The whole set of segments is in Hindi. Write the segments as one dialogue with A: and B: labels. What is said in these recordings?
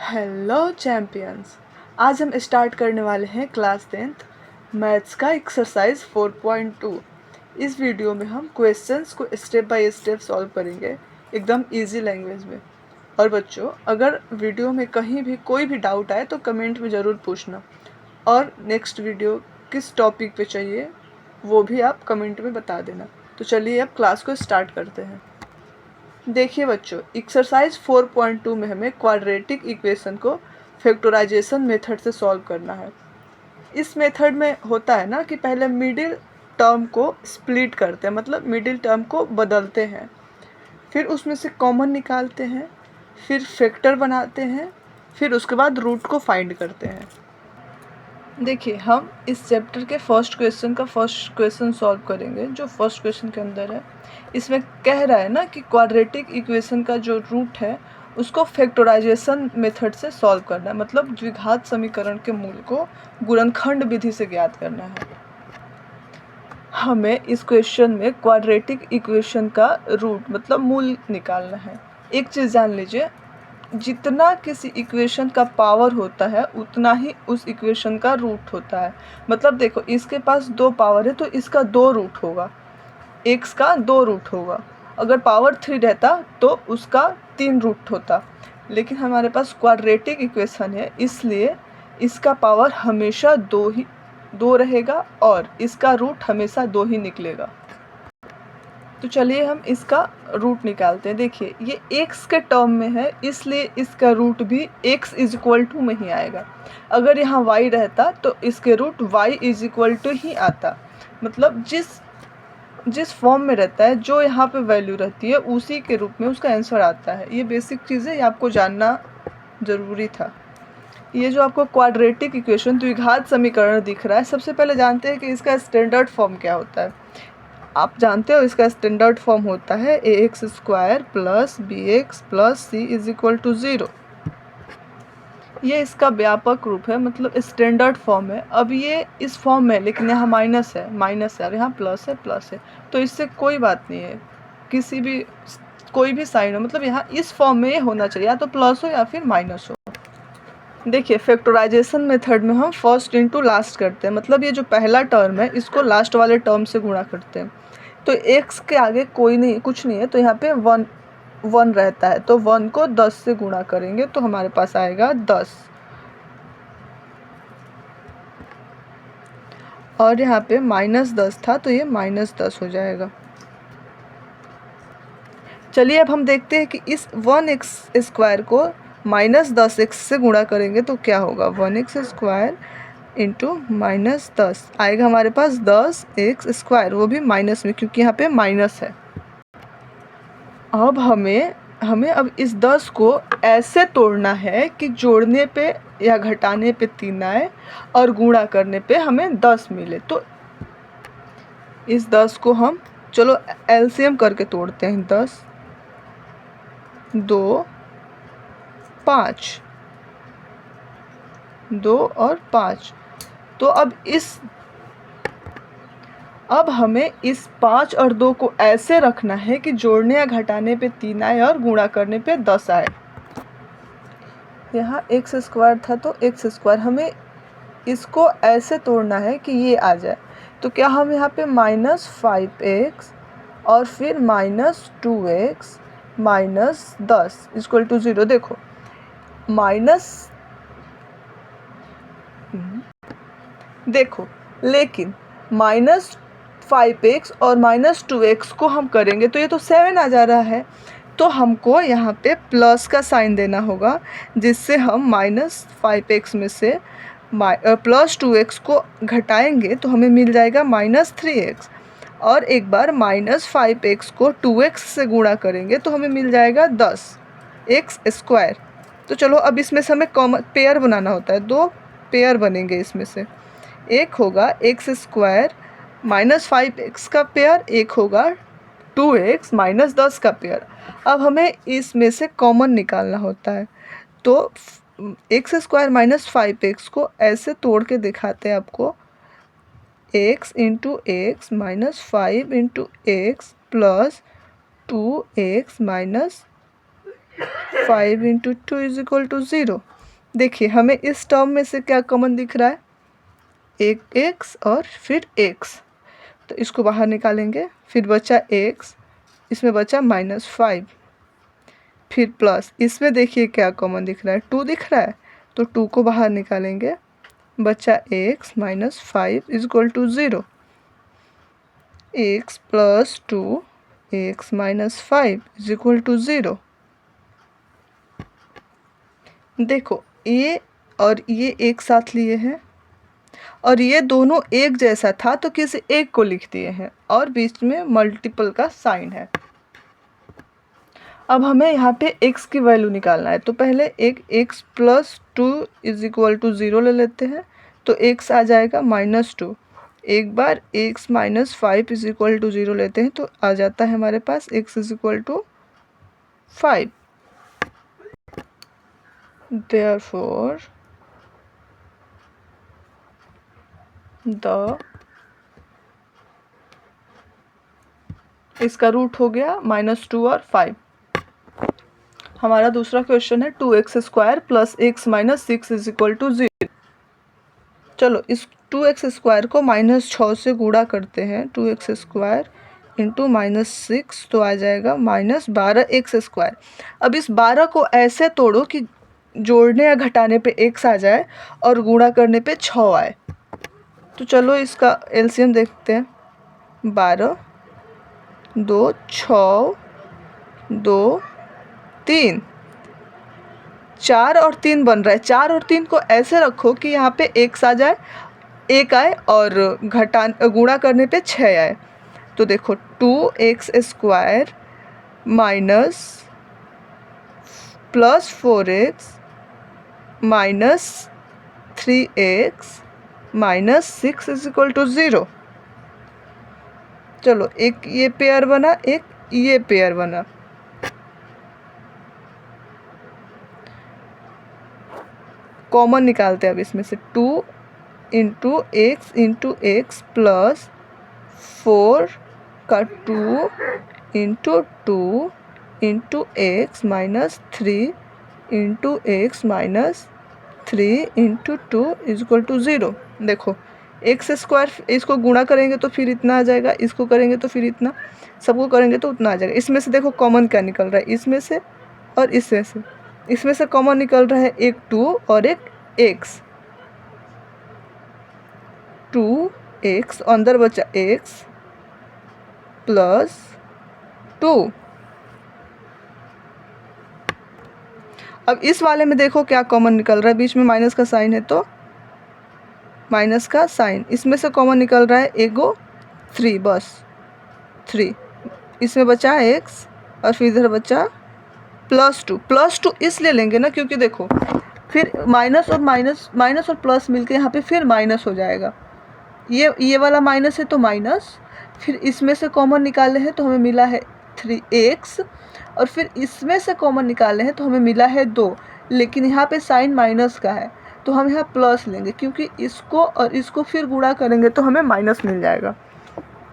A: Hello champions. आज हम स्टार्ट करने वाले हैं क्लास 10th मैथ्स का एक्सरसाइज 4.2। इस वीडियो में हम क्वेश्चंस को स्टेप बाय स्टेप सॉल्व करेंगे एकदम इजी लैंग्वेज में। और बच्चों, अगर वीडियो में कहीं भी कोई भी डाउट आए तो कमेंट में ज़रूर पूछना, और नेक्स्ट वीडियो किस टॉपिक पे चाहिए वो भी आप कमेंट में बता देना। तो चलिए अब क्लास को स्टार्ट करते हैं। देखिए बच्चों, एक्सरसाइज 4.2 में हमें क्वाड्रेटिक इक्वेशन को फैक्टराइजेशन मेथड से सॉल्व करना है। इस मेथड में होता है ना कि पहले मिडिल टर्म को स्प्लिट करते हैं, मतलब मिडिल टर्म को बदलते हैं, फिर उसमें से कॉमन निकालते हैं, फिर फैक्टर बनाते हैं, फिर उसके बाद रूट को फाइंड करते हैं। देखिए, हम इस चैप्टर के फर्स्ट क्वेश्चन सॉल्व करेंगे। जो फर्स्ट क्वेश्चन के अंदर है, इसमें कह रहा है ना कि क्वाड्रेटिक इक्वेशन का जो रूट है उसको फैक्टराइजेशन मेथड से सॉल्व करना है, मतलब द्विघात समीकरण के मूल को गुणनखंड विधि से ज्ञात करना है। हमें इस क्वेश्चन में क्वाड्रेटिक इक्वेशन का रूट मतलब मूल निकालना है। एक चीज़ जान लीजिए, जितना किसी इक्वेशन का पावर होता है उतना ही उस इक्वेशन का रूट होता है। मतलब देखो, इसके पास 2 पावर है तो इसका 2 रूट होगा, x का 2 रूट होगा। अगर पावर 3 रहता तो उसका 3 रूट होता, लेकिन हमारे पास क्वाड्रेटिक इक्वेशन है इसलिए इसका पावर हमेशा 2 रहेगा और इसका रूट हमेशा 2 ही निकलेगा। तो चलिए हम इसका रूट निकालते हैं। देखिए, ये x के टर्म में है इसलिए इसका रूट भी x इज इक्वल टू में ही आएगा। अगर यहाँ y रहता तो इसके root y is equal to ही आता। मतलब जिस फॉर्म में रहता है, जो यहाँ पे वैल्यू रहती है उसी के रूप में उसका आंसर आता है। ये बेसिक चीज़ें ये आपको जानना ज़रूरी था। ये जो आपको क्वाड्रेटिक इक्वेशन द्विघात समीकरण दिख रहा है, सबसे पहले जानते हैं कि इसका स्टैंडर्ड फॉर्म क्या होता है। आप जानते हो इसका स्टैंडर्ड फॉर्म होता है ax square plus bx plus c is equal to 0। ये इसका व्यापक रूप है, मतलब स्टैंडर्ड फॉर्म है। अब ये इस फॉर्म में, लेकिन यहाँ माइनस है और यहाँ प्लस है, तो इससे कोई बात नहीं है। कोई भी साइन हो, मतलब यहाँ इस फॉर्म में ये होना चाहिए, या तो प्लस हो या फिर माइनस हो। देखिए, फैक्टराइजेशन मेथड में हम फर्स्ट इनटू लास्ट करते हैं, मतलब ये जो पहला टर्म है इसको लास्ट वाले टर्म से गुणा करते हैं। तो x के आगे कुछ नहीं है, तो यहाँ पे 1 रहता है, तो 1 को 10 से गुणा करेंगे तो हमारे पास आएगा 10। और यहाँ पे -10 था तो ये -10 हो जाएगा। चलिए अब हम देखते हैं कि इस 1x स्क्वायर को -10x से गुणा करेंगे तो क्या होगा। 1x स्क्वायर इंटू -10 आएगा हमारे पास 10x स्क्वायर, वो भी माइनस में, क्योंकि यहाँ पे माइनस है। अब हमें अब इस 10 को ऐसे तोड़ना है कि जोड़ने पे या घटाने पे 3 आए और गुणा करने पे हमें 10 मिले। तो इस 10 को हम चलो एलसीएम करके तोड़ते हैं। 10, 2, 5, 2 और 5। तो अब हमें इस 5 और 2 को ऐसे रखना है कि जोड़ने या घटाने पे 3 आए और गुणा करने पे 10 आए। यहाँ x स्क्वायर था तो x स्क्वायर, हमें इसको ऐसे तोड़ना है कि ये आ जाए। तो क्या हम यहाँ पे -5x और फिर -2x -10 इक्वल टू 0। देखो लेकिन -5x और -2x को हम करेंगे तो ये तो 7 आ जा रहा है, तो हमको यहाँ पे प्लस का साइन देना होगा, जिससे हम -5x में से +2x को घटाएंगे तो हमें मिल जाएगा -3x, और एक बार -5x को 2x से गुणा करेंगे तो हमें मिल जाएगा 10x स्क्वायर। तो चलो अब इसमें से हमें कॉमन पेयर बनाना होता है, 2 पेयर बनेंगे इसमें से। एक होगा x स्क्वायर -5x का पेयर, एक होगा 2x -10 का पेयर। अब हमें इसमें से कॉमन निकालना होता है, तो x स्क्वायर -5x को ऐसे तोड़ के दिखाते हैं आपको। x into X -5 into X plus 2x 5 into 2 is equal to 0। देखिए हमें इस टर्म में से क्या कॉमन दिख रहा है, एक x और फिर x, तो इसको बाहर निकालेंगे, फिर बचा x, इसमें बचा -5, फिर प्लस, इसमें देखिए क्या कॉमन दिख रहा है, 2 दिख रहा है, तो 2 को बाहर निकालेंगे, बचा x -5 is equal to 0। x plus 2 x -5 is equal to 0। देखो ये और ये एक साथ लिए हैं और ये दोनों एक जैसा था तो किसी एक को लिख दिए हैं और बीच में मल्टीपल का साइन है। अब हमें यहाँ पे x की वैल्यू निकालना है, तो पहले एक x plus 2 is equal to 0 ले लेते हैं, तो x आ जाएगा -2। एक बार x -5 इज इक्वल टू 0 लेते हैं तो आ जाता है हमारे पास x is equal to 5। Therefore इसका रूट हो गया -2 और 5। हमारा दूसरा क्वेश्चन है 2x² plus x -6 is equal to 0। चलो इस 2x² को -6 से गुणा करते हैं, 2x² इंटू -6 तो आ जाएगा -12x²। अब इस 12 को ऐसे तोड़ो कि जोड़ने या घटाने पे x आ जाए और गुणा करने पे 6 आए। तो चलो इसका एलसीएम देखते हैं, 12 2 6 2 3, 4 और 3 बन रहा है। 4 और 3 को ऐसे रखो कि यहाँ पे x आ जाए, 1 आए और गुणा करने पे 6 आए। तो देखो 2x² minus plus 4x minus 3x minus 6 is equal to 0। चलो एक ये पेयर बना, एक ये पेयर बना। कॉमन निकालते हैं अब इसमें से, 2 इंटू एक्स प्लस 4 का 2 into 2 into X minus 3 into X minus 3 into 2 is equal to 0। देखो x², इसको गुणा करेंगे तो फिर इतना आ जाएगा, इसको करेंगे तो फिर इतना, सबको करेंगे तो उतना आ जाएगा। इसमें से देखो कॉमन क्या निकल रहा है, इसमें से और इसमें से। इसमें से कॉमन निकल रहा है एक 2 और एक x। 2x अंदर बचा x प्लस 2। अब इस वाले में देखो क्या कॉमन निकल रहा है, बीच में माइनस का साइन है तो माइनस का साइन। इसमें से कॉमन निकल रहा है एगो 3, बस 3। इसमें बचा x और फिर इधर बचा +2। +2 इसलिए लेंगे ना क्योंकि देखो फिर माइनस और प्लस मिलके यहाँ पे फिर माइनस हो जाएगा। ये वाला माइनस है तो माइनस, फिर इसमें से कॉमन निकाले हैं तो हमें मिला है 3x और फिर इसमें से कॉमन निकाले हैं तो हमें मिला है 2, लेकिन यहाँ पे साइन माइनस का है तो हम यहाँ प्लस लेंगे क्योंकि इसको और इसको फिर गुणा करेंगे तो हमें माइनस मिल जाएगा।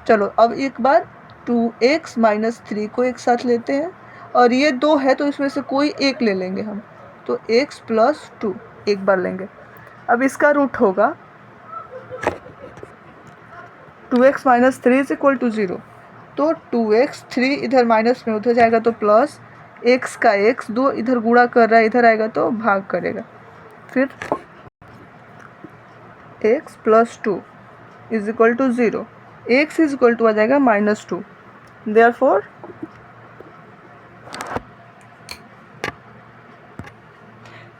A: चलो अब एक बार 2x माइनस 3 को एक साथ लेते हैं और ये 2 है तो इसमें से कोई एक ले लेंगे हम, तो x प्लस 2 एक बार लेंगे। अब इसका रूट होगा 2x minus 3 is equal to 0। तो 2x 3 इधर माइनस में उधर जाएगा तो प्लस, x का x 2 इधर गुणा कर रहा है इधर आएगा तो भाग करेगा, फिर x plus 2 is equal to 0। x is equal to आ जाएगा -2। देयरफॉर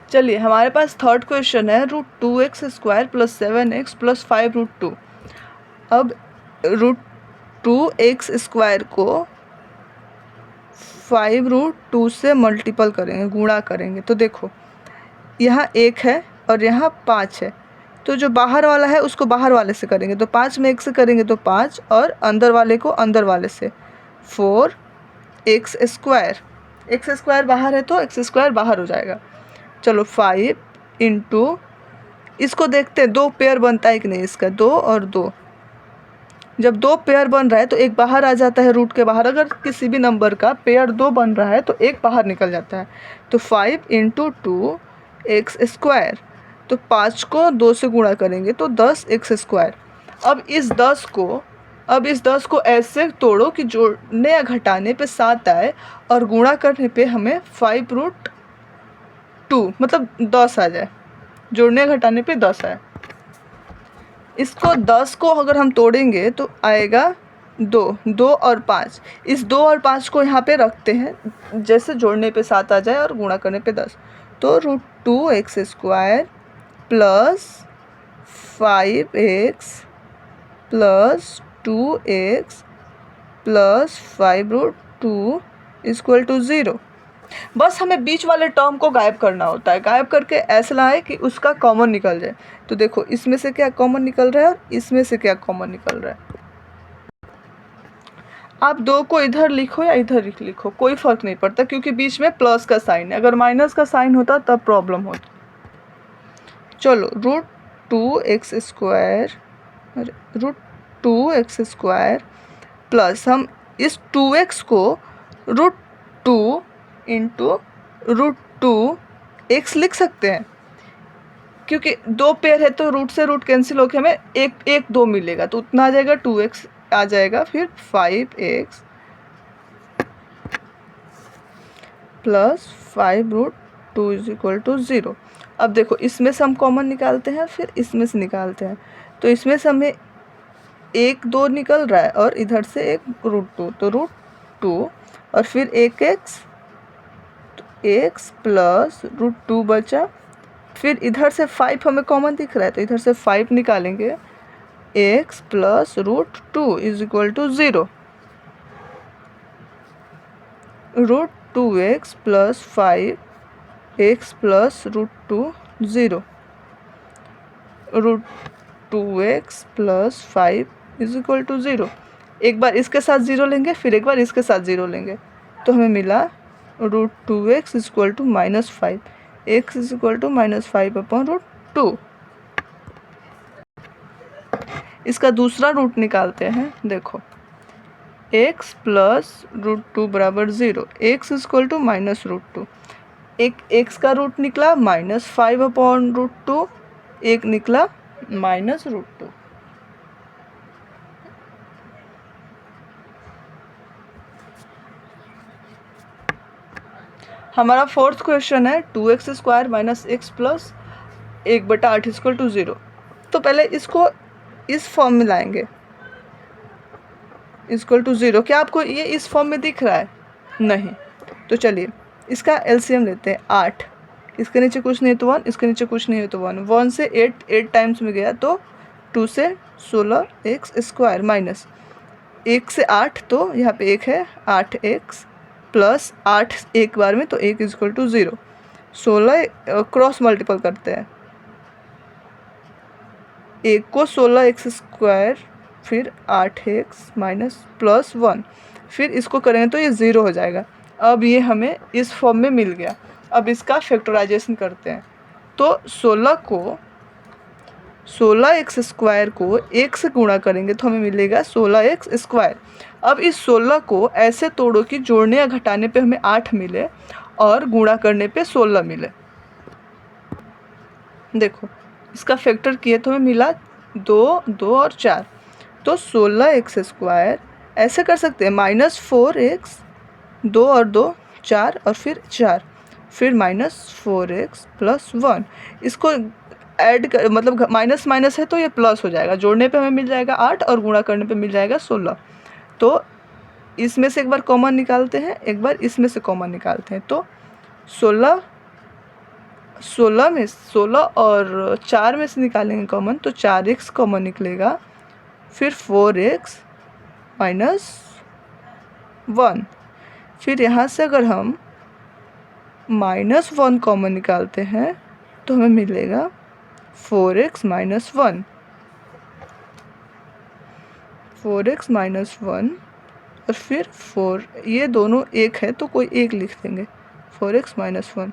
A: चलिए हमारे पास थर्ड क्वेश्चन है √2x² प्लस 7x प्लस 5√2। अब √2x² को 5√2 से मल्टीपल करेंगे, गुणा करेंगे। तो देखो यहाँ 1 है और यहाँ 5 है, तो जो बाहर वाला है उसको बाहर वाले से करेंगे, तो 5 में 1 से करेंगे तो 5 और अंदर वाले को अंदर वाले से 4x²। x² बाहर है तो x² बाहर हो जाएगा। चलो 5 इंटू, इसको देखते हैं 2 पेयर बनता है कि नहीं इसका, 2 और 2 जब दो पेयर बन रहा है तो एक बाहर आ जाता है रूट के बाहर। अगर किसी भी नंबर का पेयर दो बन रहा है तो एक बाहर निकल जाता है। तो 5 × 2x²। तो 5 को 2 से गुणा करेंगे तो 10x²। अब इस 10 को ऐसे तोड़ो कि जोड़ने या घटाने पे 7 आए और गुणा करने पे हमें 5√2 मतलब 10 आ जाए। जोड़ने या घटाने पे 10 आए। इसको 10 को अगर हम तोड़ेंगे तो आएगा 2 और 5। इस 2 और 5 को यहाँ पे रखते हैं, जैसे जोड़ने पे 7 आ जाए और गुणा करने पे 10। तो √2x² plus 5x plus 2x plus 5√2 = 0। बस हमें बीच वाले टर्म को गायब करना होता है। गायब करके ऐसा लाए कि उसका कॉमन निकल जाए। तो देखो इसमें से क्या कॉमन निकल रहा है और इसमें से क्या कॉमन निकल रहा है। आप 2 को इधर लिखो या इधर लिखो, कोई फ़र्क नहीं पड़ता, क्योंकि बीच में प्लस का साइन है। अगर माइनस का साइन होता तब प्रॉब्लम होती। चलो √2x² प्लस हम इस 2x को √2 × √2x लिख सकते हैं, क्योंकि दो पेयर है तो रूट से रूट कैंसिल होकर हमें एक 2 मिलेगा, तो उतना आ जाएगा, 2x आ जाएगा। फिर 5x प्लस 5√2 = 0। अब देखो इसमें से हम कॉमन निकालते हैं, फिर इसमें से निकालते हैं। तो इसमें से हमें 1 2 निकल रहा है और इधर से एक √2, तो √2 और फिर 1x, तो x प्लस √2 बचा। फिर इधर से 5 हमें कॉमन दिख रहा है तो इधर से 5 निकालेंगे, x plus √2 = 0। √2x plus 5x plus √2 0। √2x plus 5 = 0। एक बार इसके साथ 0 लेंगे, फिर एक बार इसके साथ 0 लेंगे, तो हमें मिला √2x = -5, x = -5/√2। इसका दूसरा रूट निकालते हैं। देखो x प्लस √2 = 0, x = -√2। एक x का रूट निकला -5/√2, एक निकला -√2। हमारा फोर्थ क्वेश्चन है 2x² - x प्लस 1/8 = 0। तो पहले इसको इस फॉर्म में लाएंगे, = 0। क्या आपको ये इस फॉर्म में दिख रहा है? नहीं। तो चलिए इसका एलसीएम लेते हैं। 8, इसके नीचे कुछ नहीं तो 1, इसके नीचे कुछ नहीं है तो 1। 1 से 8 टाइम्स में गया तो 2 से 16x² माइनस 1 से 8, तो यहाँ पे 1 है, 8x प्लस 8 एक बार में, तो 1 = 0। 16 क्रॉस मल्टीपल करते हैं, 1 को 16x², फिर 8x माइनस प्लस 1, फिर इसको करेंगे तो ये 0 हो जाएगा। अब ये हमें इस फॉर्म में मिल गया। अब इसका फैक्टराइजेशन करते हैं। तो 16x² को 1 से गुणा करेंगे तो हमें मिलेगा 16x²। अब इस 16 को ऐसे तोड़ो कि जोड़ने या घटाने पे हमें 8 मिले और गुणा करने पे 16 मिले। देखो इसका फैक्टर किए तो हमें मिला 2, 2 और 4। तो 16x² ऐसे कर सकते हैं, -4x, 2 और 2 4 और फिर 4, फिर -4x प्लस 1। इसको ऐड कर, मतलब माइनस माइनस है तो ये प्लस हो जाएगा। जोड़ने पे हमें मिल जाएगा 8 और गुणा करने पे मिल जाएगा 16। तो इसमें से एक बार कॉमन निकालते हैं, एक बार इसमें से कॉमन निकालते हैं। तो 16 में 16 और 4 में से निकालेंगे कॉमन तो 4x कॉमन निकलेगा, फिर 4x माइनस 1। फिर यहाँ से अगर हम -1 कॉमन निकालते हैं तो हमें मिलेगा 4x माइनस 1। 4x माइनस 1 और फिर 4, ये दोनों एक है तो कोई एक लिख देंगे, 4x माइनस 1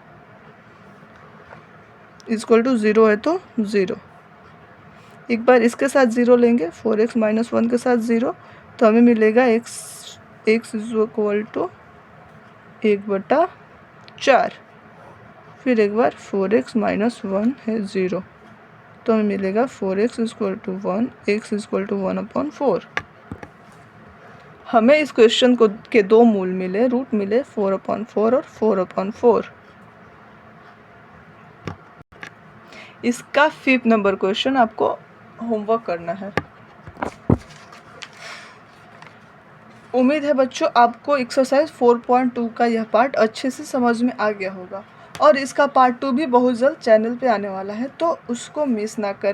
A: = 0 है तो 0। एक बार इसके साथ 0 लेंगे, 4x माइनस 1 के साथ 0, तो हमें मिलेगा x इज इक्वल टू 1/4। फिर एक बार 4x माइनस 1 है 0, तो हमें मिलेगा 4x is equal to 1, x is equal to 1/4। हमें इस क्वेश्चन को के दो मूल मिले, रूट मिले 4/4 और 4/4। इसका 5th नंबर क्वेश्चन आपको होमवर्क करना है। उम्मीद है बच्चों आपको एक्सरसाइज 4.2 का यह पार्ट अच्छे से समझ में आ गया होगा, और इसका पार्ट 2 भी बहुत जल्द चैनल पे आने वाला है, तो उसको मिस ना करें।